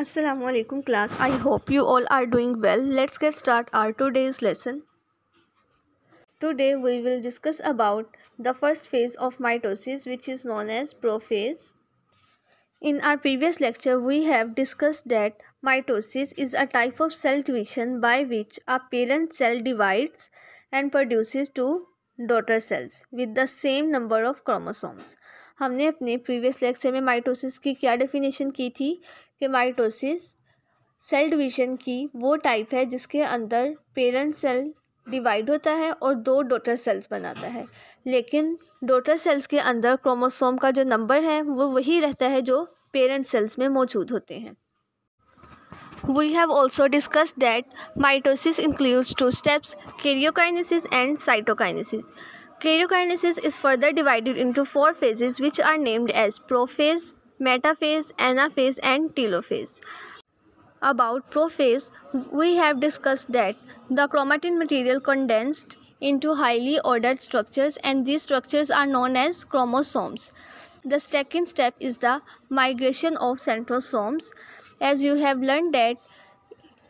Assalamualaikum class. I hope you all are doing well. Let's get start our today's lesson. Today we will discuss about the first phase of mitosis, which is known as prophase. In our previous lecture we have discussed that mitosis is a type of cell division by which a parent cell divides and produces two daughter cells with the same number of chromosomes. हमने अपने previous lecture में mitosis की क्या definition की थी कि mitosis cell division की वो टाइप है जिसके अंदर पेरेंट सेल डिवाइड होता है और दो डॉटर सेल्स बनाता है, लेकिन डॉटर सेल्स के अंदर क्रोमोसोम का जो नंबर है वो वही रहता है जो पेरेंट सेल्स में मौजूद होते हैं. We have also discussed that mitosis includes two steps, karyokinesis and cytokinesis. Karyokinesis is further divided into four phases which are named as prophase, metaphase, anaphase and telophase. About prophase, we have discussed that the chromatin material condensed into highly ordered structures and these structures are known as chromosomes. The second step is the migration of centrosomes. As you have learned that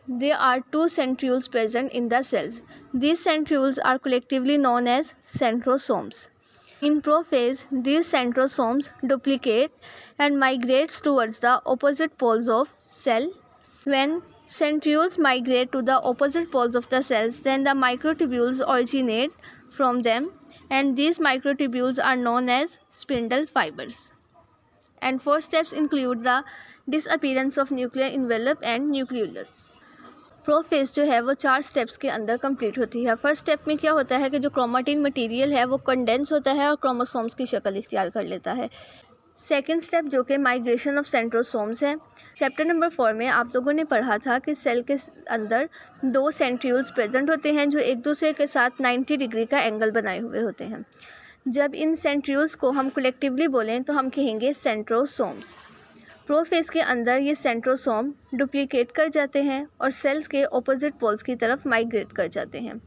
there are two centrioles present in the cells. These centrioles are collectively known as centrosomes. In prophase, these centrosomes duplicate and migrates towards the opposite poles of cell. When centrioles migrate to the opposite poles of the cells, then the microtubules originate from them and these microtubules are known as spindle fibers. And four steps include the disappearance of nuclear envelope and nucleolus. Prophase जो है वो 4 steps के अंदर complete होती है. First step में क्या होता है कि जो क्रोमाटिन मटेरियल है वो कंडेंस होता है और क्रोमोसोम्स की शक्ल इख्तियार कर लेता है. सेकेंड स्टेप जो कि माइग्रेशन ऑफ सेंट्रोसोम्स है. चैप्टर नंबर 4 में आप लोगों ने पढ़ा था कि सेल के अंदर दो सेंट्रियोल्स प्रेजेंट होते हैं जो एक दूसरे के साथ 90 डिग्री का एंगल बनाए हुए होते हैं. जब इन सेंट्रियोल्स को हम कलेक्टिवली बोलें तो हम कहेंगे सेंट्रोसोम्स. प्रोफेज के अंदर ये सेंट्रोसोम डुप्लीकेट कर जाते हैं और सेल्स के ऑपोजिट पोल्स की तरफ माइग्रेट कर जाते हैं.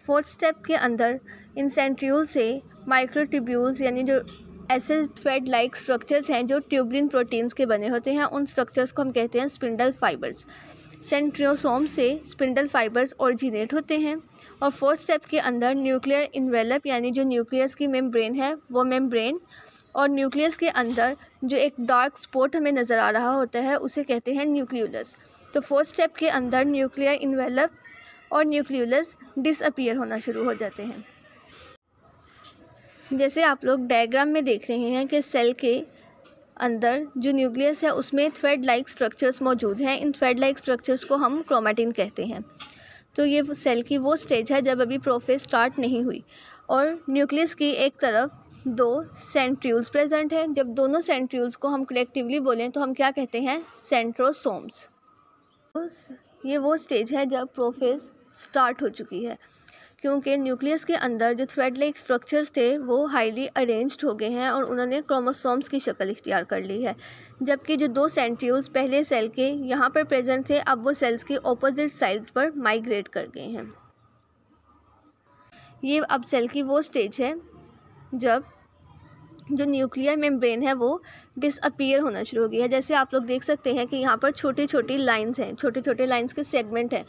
फोर्थ स्टेप के अंदर इन सेंट्रियोल से माइक्रोट्यूब्यूल्स यानी जो ऐसे थ्रेड लाइक स्ट्रक्चर्स हैं जो ट्यूबलिन प्रोटीन्स के बने होते हैं, उन स्ट्रक्चर्स को हम कहते हैं स्पिंडल फाइबर्स. सेंट्रियोसोम से स्पिंडल फाइबर्स ओरिजिनेट होते हैं. और फोर्थ स्टेप के अंदर न्यूक्लियर इन्वेलप यानी जो न्यूक्लियस की मेम्ब्रेन है वो मेम्ब्रेन और न्यूक्लियस के अंदर जो एक डार्क स्पॉट हमें नज़र आ रहा होता है उसे कहते हैं न्यूक्लियोलस. तो फोर्थ स्टेप के अंदर न्यूक्लियर इन्वेलप और न्यूक्लियोलस डिसअपीयर होना शुरू हो जाते हैं. जैसे आप लोग डायग्राम में देख रहे हैं कि सेल के अंदर जो न्यूक्लियस है उसमें थ्रेड लाइक स्ट्रक्चर्स मौजूद हैं. इन थ्रेड लाइक स्ट्रक्चर्स को हम क्रोमेटिन कहते हैं. तो ये सेल की वो स्टेज है जब अभी प्रोफेज स्टार्ट नहीं हुई और न्यूक्लियस की एक तरफ दो सेंट्रियोल्स प्रेजेंट हैं. जब दोनों सेंट्रियोल्स को हम कलेक्टिवली बोलें तो हम क्या कहते हैं, सेंट्रोसोम्स. ये वो स्टेज है जब प्रोफेज स्टार्ट हो चुकी है क्योंकि न्यूक्लियस के अंदर जो थ्रेड लाइक स्ट्रक्चर्स थे वो हाईली अरेंज्ड हो गए हैं और उन्होंने क्रोमोसोम्स की शक्ल इख्तियार कर ली है. जबकि जो दो सेंट्रियोल्स पहले सेल के यहाँ पर प्रेजेंट थे अब वो सेल्स के ऑपोजिट साइड पर माइग्रेट कर गए हैं. ये अब सेल की वो स्टेज है जब जो न्यूक्लियर मेम्ब्रेन है वो डिसअपीयर होना शुरू हो गई है. जैसे आप लोग देख सकते हैं कि यहाँ पर छोटी छोटी लाइंस हैं, छोटे छोटे लाइंस के सेगमेंट हैं.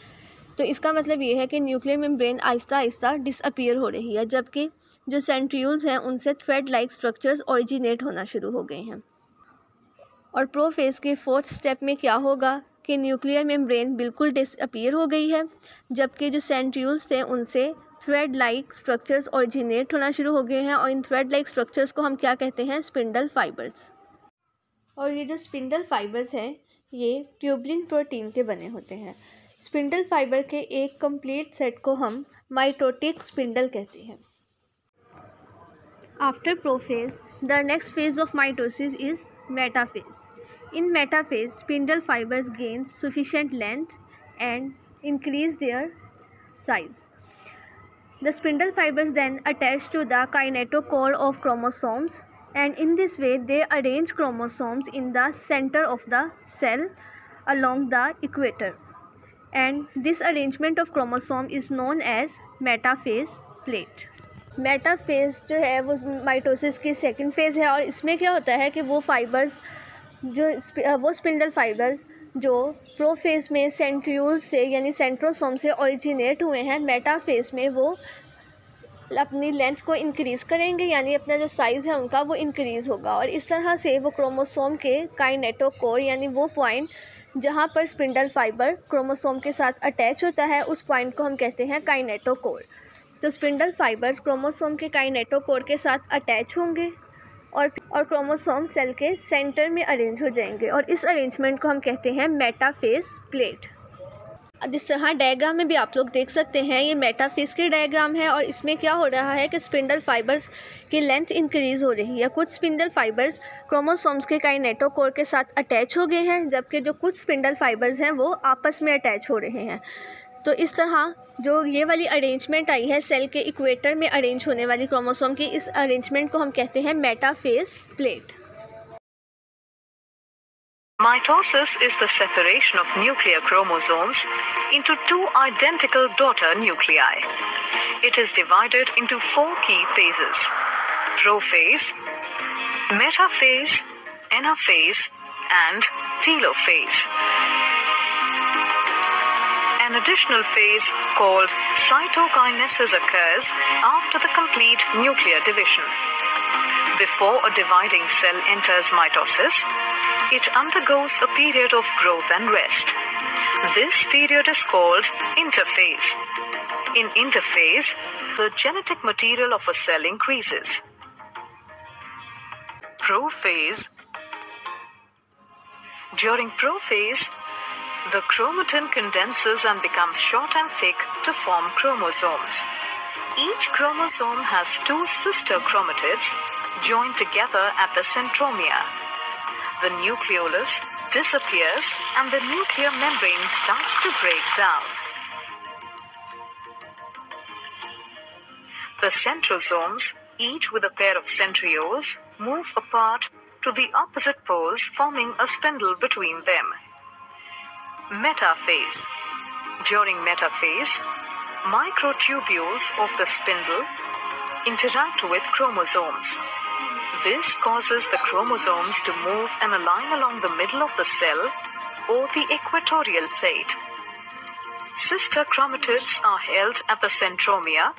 तो इसका मतलब ये है कि nuclear membrane Aahista Aahista disappear हो रही है जबकि जो सेंट्रियोल्स हैं उनसे थ्रेड लाइक स्ट्रक्चर्स ओरिजिनेट होना शुरू हो गए हैं. और प्रोफेज के फोर्थ स्टेप में क्या होगा कि न्यूक्लियर मेम्ब्रेन बिल्कुल डिसअपीयर हो गई है जबकि जो सेंट्रियोल्स थे उनसे थ्रेड लाइक स्ट्रक्चर्स ओरिजिनेट होना शुरू हो गए हैं और इन थ्रेड लाइक स्ट्रक्चर्स को हम क्या कहते हैं, स्पिंडल फाइबर्स. और ये जो स्पिंडल फाइबर्स हैं ये ट्यूबलिन प्रोटीन के बने होते हैं. स्पिंडल फाइबर के एक कंप्लीट सेट को हम माइटोटिक स्पिंडल कहते हैं. After prophase the next phase of mitosis is metaphase. In metaphase spindle fibres gain sufficient length and increase their size. The spindle fibers then attach to the kinetochore of chromosomes and in this way they arrange chromosomes in the center of the cell along the equator. And this arrangement of chromosome is known as metaphase plate. Metaphase जो है वो mitosis की second phase है और इसमें क्या होता है कि वो फाइबर्स जो वो स्पिंडल फाइबर्स जो प्रोफेज में सेंट्रियोल से यानी सेंट्रोसोम से ओरिजिनेट हुए हैं, मेटाफेज में वो अपनी लेंथ को इंक्रीज़ करेंगे, यानी अपना जो साइज़ है उनका वो इंक्रीज़ होगा। और इस तरह से वो क्रोमोसोम के काइनेटोकोर यानी वो पॉइंट जहाँ पर स्पिंडल फाइबर क्रोमोसोम के साथ अटैच होता है उस पॉइंट को हम कहते हैं काइनेटोकोर। तो स्पिंडल फाइबर्स क्रोमोसोम के काइनेटोकोर के साथ अटैच होंगे और क्रोमोसोम सेल के सेंटर में अरेंज हो जाएंगे और इस अरेंजमेंट को हम कहते हैं मेटाफेज प्लेट। जिस तरह डायग्राम में भी आप लोग देख सकते हैं, ये मेटाफेज की डायग्राम है और इसमें क्या हो रहा है कि स्पिंडल फाइबर्स की लेंथ इंक्रीज़ हो रही है। कुछ स्पिंडल फाइबर्स क्रोमोसोम्स के काइनेटोकोर के साथ अटैच हो गए हैं, जबकि जो कुछ स्पिंडल फाइबर्स हैं वो आपस में अटैच हो रहे हैं। तो इस तरह जो ये वाली अरेंजमेंट आई है सेल के इक्वेटर में अरेंज होने वाली क्रोमोसोम की, इस अरेंजमेंट को हम कहते हैं metaphase plate. Mitosis is the separation of nuclear chromosomes into two identical daughter nuclei. It is divided into four key phases: prophase, metaphase, anaphase, and telophase. An additional phase called cytokinesis occurs after the complete nuclear division. Before a dividing cell enters mitosis, it undergoes a period of growth and rest. This period is called interphase. In interphase, the genetic material of a cell increases. Prophase. During prophase, the chromatin condenses and becomes short and thick to form chromosomes. Each chromosome has two sister chromatids joined together at the centromere. The nucleolus disappears and the nuclear membrane starts to break down. The centrosomes, each with a pair of centrioles, move apart to the opposite poles, forming a spindle between them. Metaphase. During metaphase, microtubules of the spindle interact with chromosomes. This causes the chromosomes to move and align along the middle of the cell or the equatorial plate. Sister chromatids are held at the centromere,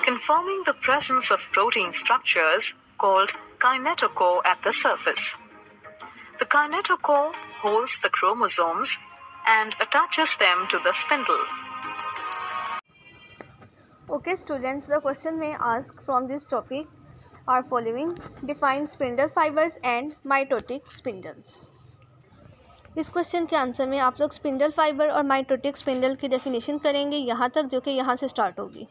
confirming the presence of protein structures called kinetochore at the surface. The kinetochore holds the chromosomes and attaches them to the spindle. Okay students, the question may ask from this topic are following: define spindle fibers and mitotic spindles. इस question के answer में आप लोग spindle fibre और mitotic spindle की definition करेंगे यहाँ तक, जो कि यहाँ से स्टार्ट होगी।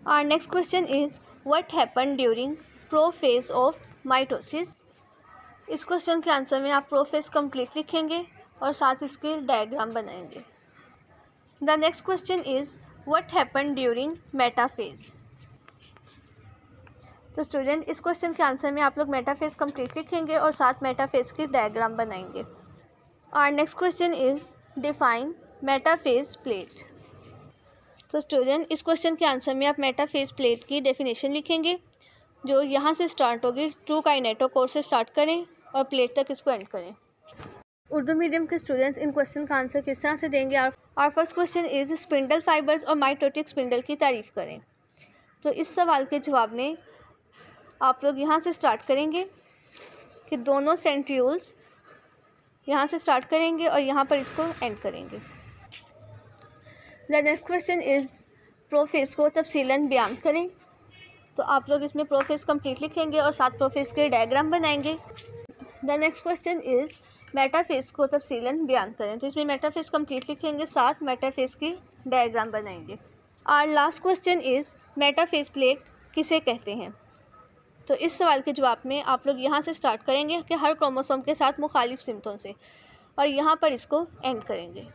Our next question is what happened during prophase of mitosis. इस क्वेश्चन के आंसर में आप प्रोफेज कंप्लीट लिखेंगे और साथ इसके डायग्राम बनाएंगे। The next question is what happened during metaphase. तो स्टूडेंट इस क्वेश्चन के आंसर में आप लोग मेटाफेज कंप्लीट लिखेंगे और साथ मेटाफेज की डायग्राम बनाएंगे। Our next question is define metaphase plate. तो स्टूडेंट इस क्वेश्चन के आंसर में आप मेटाफेज प्लेट की डेफिनेशन लिखेंगे, जो यहाँ से स्टार्ट होगी। ट्रू काइनेटोकोर से स्टार्ट करें और प्लेट तक इसको एंड करें। उर्दू मीडियम के स्टूडेंट्स इन क्वेश्चन का आंसर किस तरह से देंगे? Our first question is spindle fibres और माइटोटिक स्पिंडल की तारीफ़ करें। तो इस सवाल के जवाब में आप लोग यहाँ से स्टार्ट करेंगे कि दोनों सेंट्रियोल्स यहाँ से स्टार्ट करेंगे और यहाँ पर इसको एंड करेंगे। The next question is prophase को तफसीलन बयान करें। तो आप लोग इसमें प्रोफेज कंप्लीट लिखेंगे और साथ प्रोफेज के डायग्राम बनाएंगे। The next question is metaphase को तफसीलन बयान करें। तो इसमें मेटाफेज कंप्लीट लिखेंगे, साथ मेटाफेज की डायग्राम बनाएंगे। Our last question is metaphase plate किसे कहते हैं? तो इस सवाल के जवाब में आप लोग यहाँ से स्टार्ट करेंगे कि हर क्रोमोसोम के साथ मुखालिफ सिमतों से और यहाँ पर इसको एंड करेंगे।